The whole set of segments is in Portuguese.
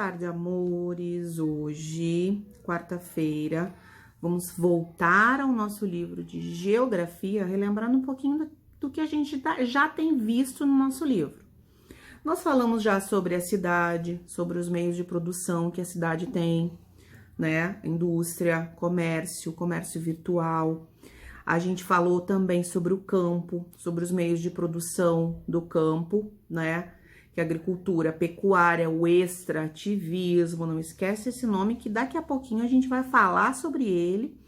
tarde, amores. Hoje, quarta-feira, vamos voltar ao nosso livro de geografia, relembrando um pouquinho do que a gente já tem visto no nosso livro. Nós falamos já sobre a cidade, sobre os meios de produção que a cidade tem, né? Indústria, comércio virtual. A gente falou também sobre o campo, sobre os meios de produção do campo, né? Que a agricultura, pecuária, o extrativismo, não esquece esse nome que daqui a pouquinho a gente vai falar sobre ele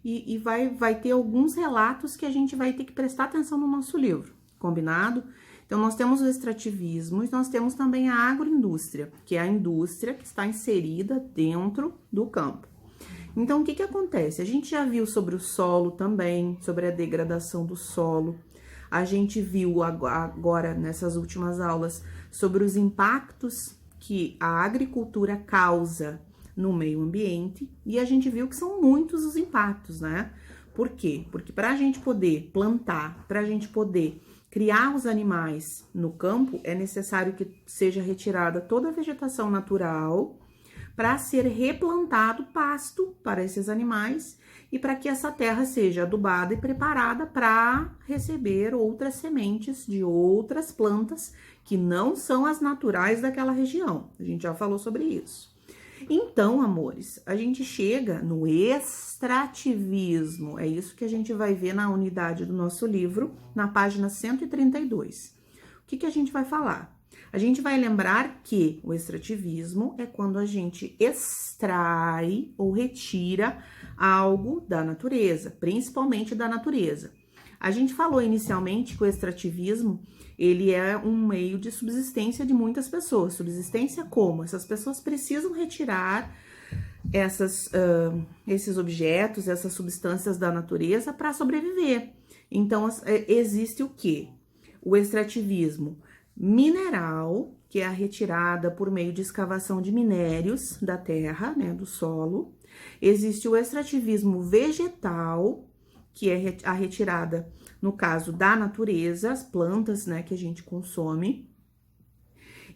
e vai ter alguns relatos que a gente vai ter que prestar atenção no nosso livro, combinado? Então, nós temos o extrativismo e nós temos também a agroindústria, que é a indústria que está inserida dentro do campo. Então, o que acontece? A gente já viu sobre o solo também, sobre a degradação do solo. A gente viu agora, nessas últimas aulas, sobre os impactos que a agricultura causa no meio ambiente. E a gente viu que são muitos os impactos, né? Por quê? Porque para a gente poder plantar, para a gente poder criar os animais no campo, é necessário que seja retirada toda a vegetação natural para ser replantado pasto para esses animais e para que essa terra seja adubada e preparada para receber outras sementes de outras plantas que não são as naturais daquela região. A gente já falou sobre isso. Então, amores, a gente chega no extrativismo. É isso que a gente vai ver na unidade do nosso livro, na página 132. O que a gente vai falar? A gente vai lembrar que o extrativismo é quando a gente extrai ou retira algo da natureza, principalmente da natureza. A gente falou inicialmente que o extrativismo, ele é um meio de subsistência de muitas pessoas. Subsistência como? Essas pessoas precisam retirar esses objetos, essas substâncias da natureza para sobreviver. Então, existe o quê? O extrativismo mineral, que é a retirada por meio de escavação de minérios da terra, né, do solo. Existe o extrativismo vegetal, que é a retirada, no caso, da natureza, as plantas, né, que a gente consome.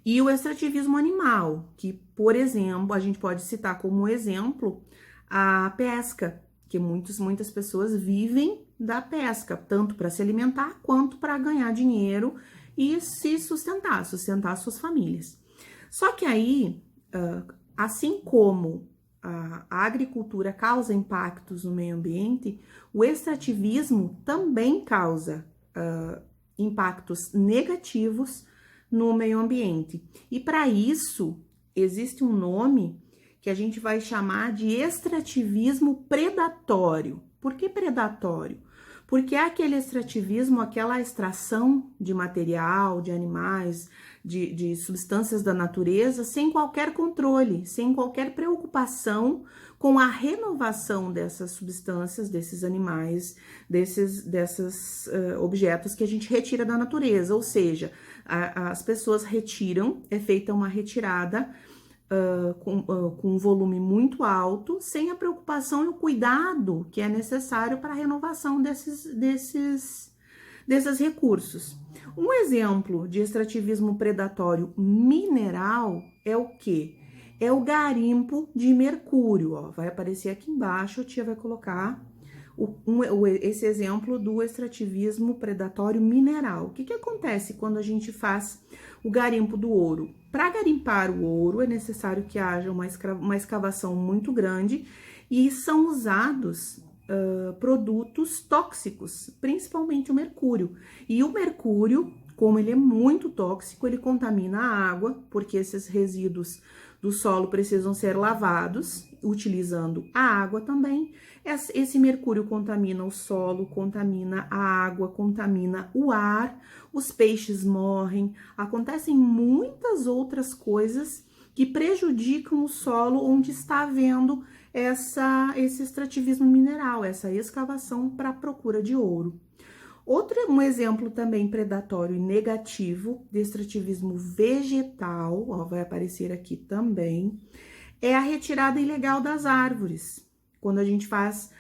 E o extrativismo animal, que, por exemplo, a gente pode citar como exemplo a pesca, que muitas pessoas vivem da pesca, tanto para se alimentar quanto para ganhar dinheiro e se sustentar suas famílias. Só que aí, assim como a agricultura causa impactos no meio ambiente, o extrativismo também causa impactos negativos no meio ambiente. E para isso, existe um nome que a gente vai chamar de extrativismo predatório. Por que predatório? Porque é aquele extrativismo, aquela extração de material, de animais, de substâncias da natureza, sem qualquer controle, sem qualquer preocupação com a renovação dessas substâncias, desses animais, desses objetos que a gente retira da natureza. Ou seja, as pessoas retiram, é feita uma retirada com um volume muito alto, sem a preocupação e o cuidado que é necessário para a renovação desses recursos. Um exemplo de extrativismo predatório mineral é o quê? É o garimpo de mercúrio, ó. Vai aparecer aqui embaixo, a tia vai colocar esse exemplo do extrativismo predatório mineral. O que acontece quando a gente faz o garimpo do ouro? Para garimpar o ouro é necessário que haja uma escavação muito grande e são usados produtos tóxicos, principalmente o mercúrio. E o mercúrio, como ele é muito tóxico, ele contamina a água, porque esses resíduos do solo precisam ser lavados, utilizando a água também. Esse mercúrio contamina o solo, contamina a água, contamina o ar, os peixes morrem, acontecem muitas outras coisas que prejudicam o solo onde está havendo esse extrativismo mineral, essa escavação para a procura de ouro. Um exemplo também predatório e negativo de extrativismo vegetal, ó, vai aparecer aqui também, é a retirada ilegal das árvores. Quando a gente faz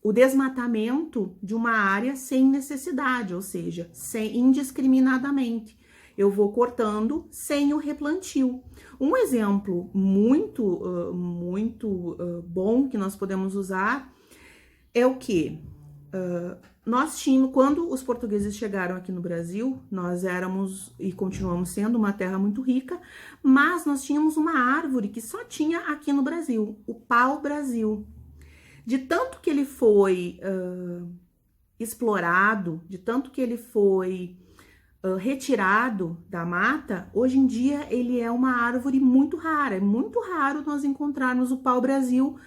o desmatamento de uma área sem necessidade, ou seja, indiscriminadamente. eu vou cortando sem o replantio. Um exemplo muito bom que nós podemos usar é o que? Nós tínhamos, quando os portugueses chegaram aqui no Brasil, nós éramos e continuamos sendo uma terra muito rica, mas nós tínhamos uma árvore que só tinha aqui no Brasil, o pau-brasil. De tanto que ele foi explorado, de tanto que ele foi retirado da mata, hoje em dia ele é uma árvore muito rara. É muito raro nós encontrarmos o pau-brasil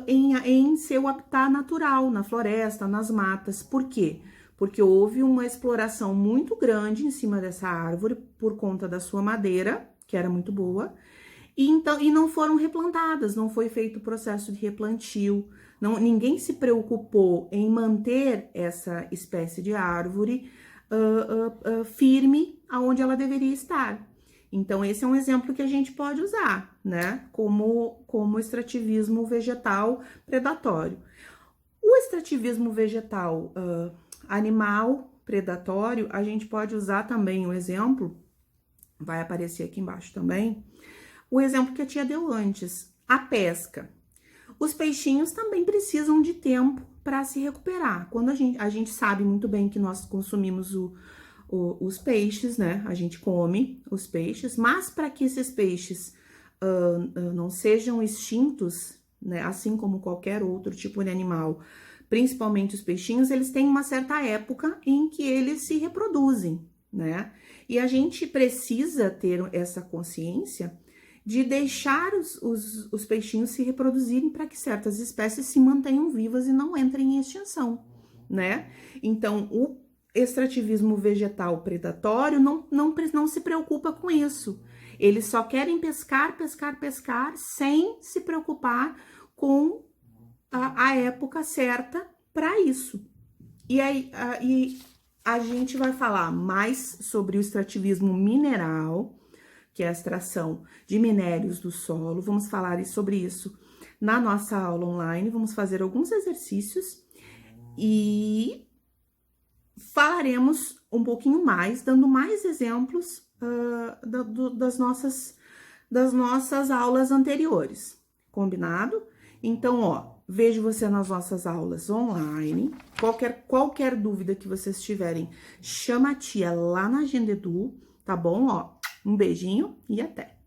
em seu habitat natural, na floresta, nas matas. Por quê? Porque houve uma exploração muito grande em cima dessa árvore por conta da sua madeira, que era muito boa, e não foram replantadas, não foi feito o processo de replantio, ninguém se preocupou em manter essa espécie de árvore firme aonde ela deveria estar. Então, esse é um exemplo que a gente pode usar, né? Como extrativismo vegetal predatório. O extrativismo vegetal animal predatório, a gente pode usar também um exemplo, vai aparecer aqui embaixo também, o exemplo que a tia deu antes, a pesca. Os peixinhos também precisam de tempo para se recuperar. Quando a gente sabe muito bem que nós consumimos os peixes, né? A gente come os peixes, mas para que esses peixes não sejam extintos, né? Assim como qualquer outro tipo de animal, principalmente os peixinhos, eles têm uma certa época em que eles se reproduzem, né? E a gente precisa ter essa consciência de deixar os peixinhos se reproduzirem para que certas espécies se mantenham vivas e não entrem em extinção, né? Então, o extrativismo vegetal predatório não se preocupa com isso. Eles só querem pescar, pescar, pescar, sem se preocupar com a época certa para isso. E aí, a gente vai falar mais sobre o extrativismo mineral, que é a extração de minérios do solo. Vamos falar sobre isso na nossa aula online. Vamos fazer alguns exercícios e falaremos um pouquinho mais, dando mais exemplos das nossas aulas anteriores. Combinado? Então, ó, vejo você nas nossas aulas online. Qualquer dúvida que vocês tiverem, chama a tia lá na Agenda Edu, tá bom? Ó, um beijinho e até!